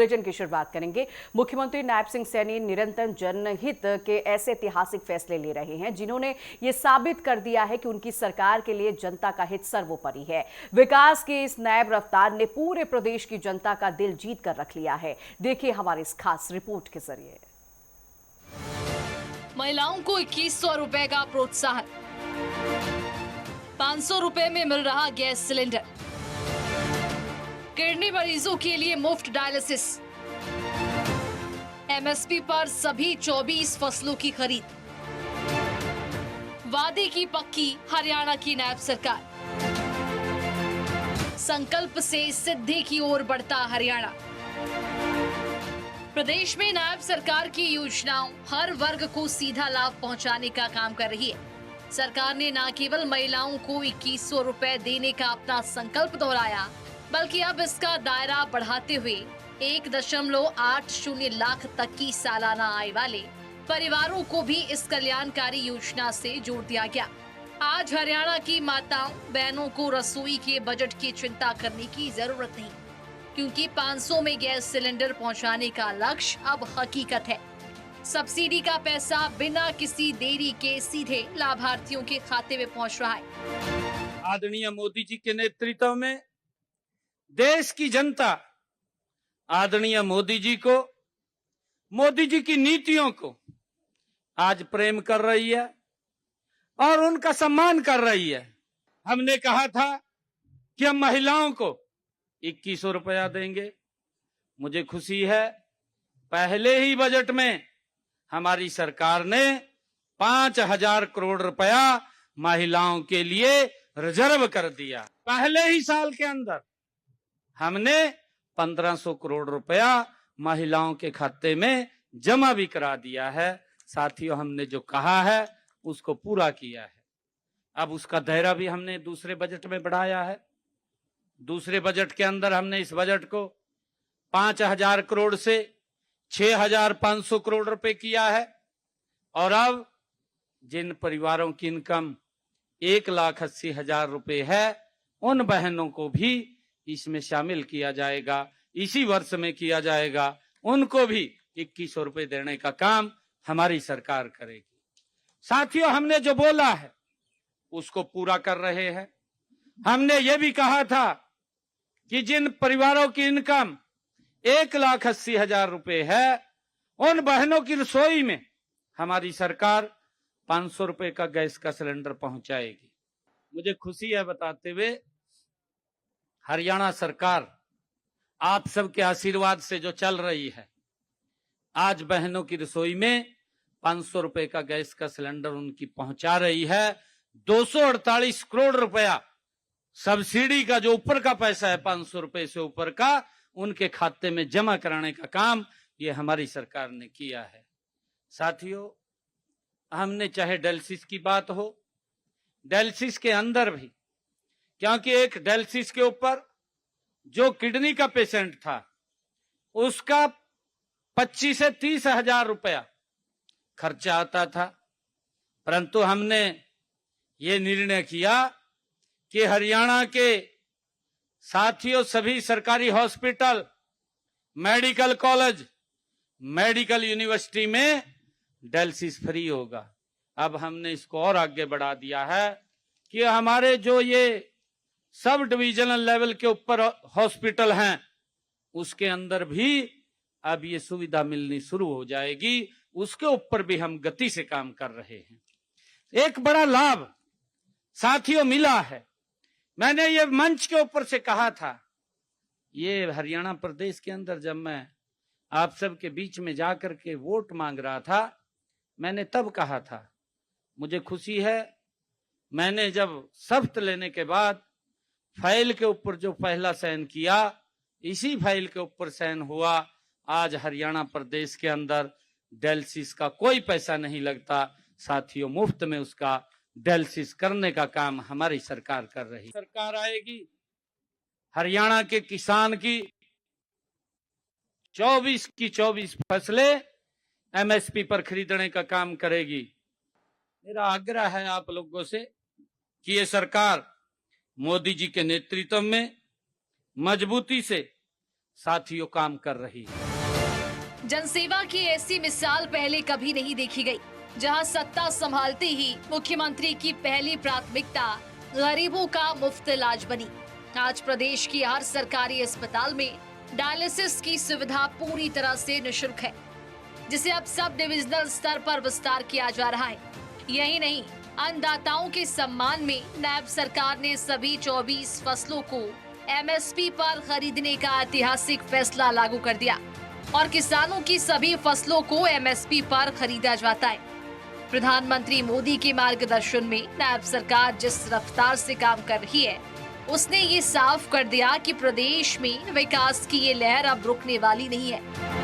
Bulletin की शुरुआत करेंगे। मुख्यमंत्री नायब सिंह सैनी निरंतर जनहित के ऐसे ऐतिहासिक फैसले ले रहे हैं जिन्होंने ये साबित कर दिया है कि उनकी सरकार के लिए जनता का हित सर्वोपरि है। विकास की इस नायब रफ्तार ने पूरे प्रदेश की जनता का दिल जीत कर रख लिया है। देखिए हमारी इस खास रिपोर्ट के जरिए। महिलाओं को 2100 रुपए का प्रोत्साहन, 500 रुपए में मिल रहा गैस सिलेंडर, किडनी मरीजों के लिए मुफ्त डायलिसिस, एमएसपी पर सभी 24 फसलों की खरीद, वादे की पक्की हरियाणा की नायब सरकार, संकल्प से सिद्धि की ओर बढ़ता हरियाणा। प्रदेश में नायब सरकार की योजनाओं हर वर्ग को सीधा लाभ पहुंचाने का काम कर रही है। सरकार ने न केवल महिलाओं को 2100 रुपए देने का अपना संकल्प दोहराया, बल्कि अब इसका दायरा बढ़ाते हुए 1.80 लाख तक की सालाना आय वाले परिवारों को भी इस कल्याणकारी योजना से जोड़ दिया गया। आज हरियाणा की माताओं बहनों को रसोई के बजट की चिंता करने की जरूरत नहीं, क्योंकि 500 में गैस सिलेंडर पहुंचाने का लक्ष्य अब हकीकत है। सब्सिडी का पैसा बिना किसी देरी के सीधे लाभार्थियों के खाते में पहुंच रहा है। आदरणीय मोदी जी के नेतृत्व में देश की जनता आदरणीय मोदी जी को, मोदी जी की नीतियों को आज प्रेम कर रही है और उनका सम्मान कर रही है। हमने कहा था कि हम महिलाओं को 2100 रुपया देंगे। मुझे खुशी है, पहले ही बजट में हमारी सरकार ने 5000 करोड़ रुपया महिलाओं के लिए रिजर्व कर दिया। पहले ही साल के अंदर हमने 1500 करोड़ रुपया महिलाओं के खाते में जमा भी करा दिया है। साथियों, हमने जो कहा है उसको पूरा किया है। अब उसका दायरा भी हमने दूसरे बजट में बढ़ाया है। दूसरे बजट के अंदर हमने इस बजट को 5000 करोड़ से 6500 करोड़ रुपए किया है। और अब जिन परिवारों की इनकम 1,80,000 रुपए है, उन बहनों को भी इसमें शामिल किया जाएगा। इसी वर्ष में किया जाएगा। उनको भी 2100 रुपए देने का काम हमारी सरकार करेगी। साथियों, हमने जो बोला है उसको पूरा कर रहे हैं। हमने ये भी कहा था कि जिन परिवारों की इनकम 1,80,000 रुपए है, उन बहनों की रसोई में हमारी सरकार 500 रुपए का गैस का सिलेंडर पहुंचाएगी। मुझे खुशी है बताते हुए, हरियाणा सरकार आप सबके आशीर्वाद से जो चल रही है, आज बहनों की रसोई में 500 रुपए का गैस का सिलेंडर उनकी पहुंचा रही है। 248 करोड़ रुपया सब्सिडी का जो ऊपर का पैसा है, 500 रुपए से ऊपर का, उनके खाते में जमा कराने का काम ये हमारी सरकार ने किया है। साथियों, हमने चाहे डायलिसिस की बात हो, डायलिसिस के अंदर भी, क्योंकि एक डायलिसिस के ऊपर जो किडनी का पेशेंट था उसका 25 से 30 हजार रुपया खर्चा आता था, परंतु हमने ये निर्णय किया कि हरियाणा के साथियों सभी सरकारी hospital, medical college, medical university में डायलिसिस फ्री होगा। अब हमने इसको और आगे बढ़ा दिया है कि हमारे जो ये सब डिविजनल लेवल के ऊपर हॉस्पिटल हैं, उसके अंदर भी अब ये सुविधा मिलनी शुरू हो जाएगी। उसके ऊपर भी हम गति से काम कर रहे हैं। एक बड़ा लाभ साथियों मिला है। मैंने ये मंच के ऊपर से कहा था, ये हरियाणा प्रदेश के अंदर जब मैं आप सबके बीच में जाकर के वोट मांग रहा था, मैंने तब कहा था, मुझे खुशी है, मैंने जब शपथ लेने के बाद फाइल के ऊपर जो पहला साइन किया, इसी फाइल के ऊपर साइन हुआ। आज हरियाणा प्रदेश के अंदर डायलिसिस का कोई पैसा नहीं लगता। साथियों, मुफ्त में उसका डायलिसिस करने का काम हमारी सरकार कर रही है। सरकार आएगी, हरियाणा के किसान की 24 की 24 फसलें एमएसपी पर खरीदने का काम करेगी। मेरा आग्रह है आप लोगों से कि ये सरकार मोदी जी के नेतृत्व में मजबूती से साथियों काम कर रही है। जनसेवा की ऐसी मिसाल पहले कभी नहीं देखी गई, जहां सत्ता संभालते ही मुख्यमंत्री की पहली प्राथमिकता गरीबों का मुफ्त इलाज बनी। आज प्रदेश की हर सरकारी अस्पताल में डायलिसिस की सुविधा पूरी तरह से निःशुल्क है, जिसे अब सब डिविजनल स्तर पर विस्तार किया जा रहा है। यही नहीं, अन्नदाताओं के सम्मान में नायब सरकार ने सभी 24 फसलों को एमएसपी पर खरीदने का ऐतिहासिक फैसला लागू कर दिया और किसानों की सभी फसलों को एमएसपी पर खरीदा जाता है। प्रधानमंत्री मोदी के मार्गदर्शन में नायब सरकार जिस रफ्तार से काम कर रही है, उसने ये साफ कर दिया कि प्रदेश में विकास की ये लहर अब रुकने वाली नहीं है।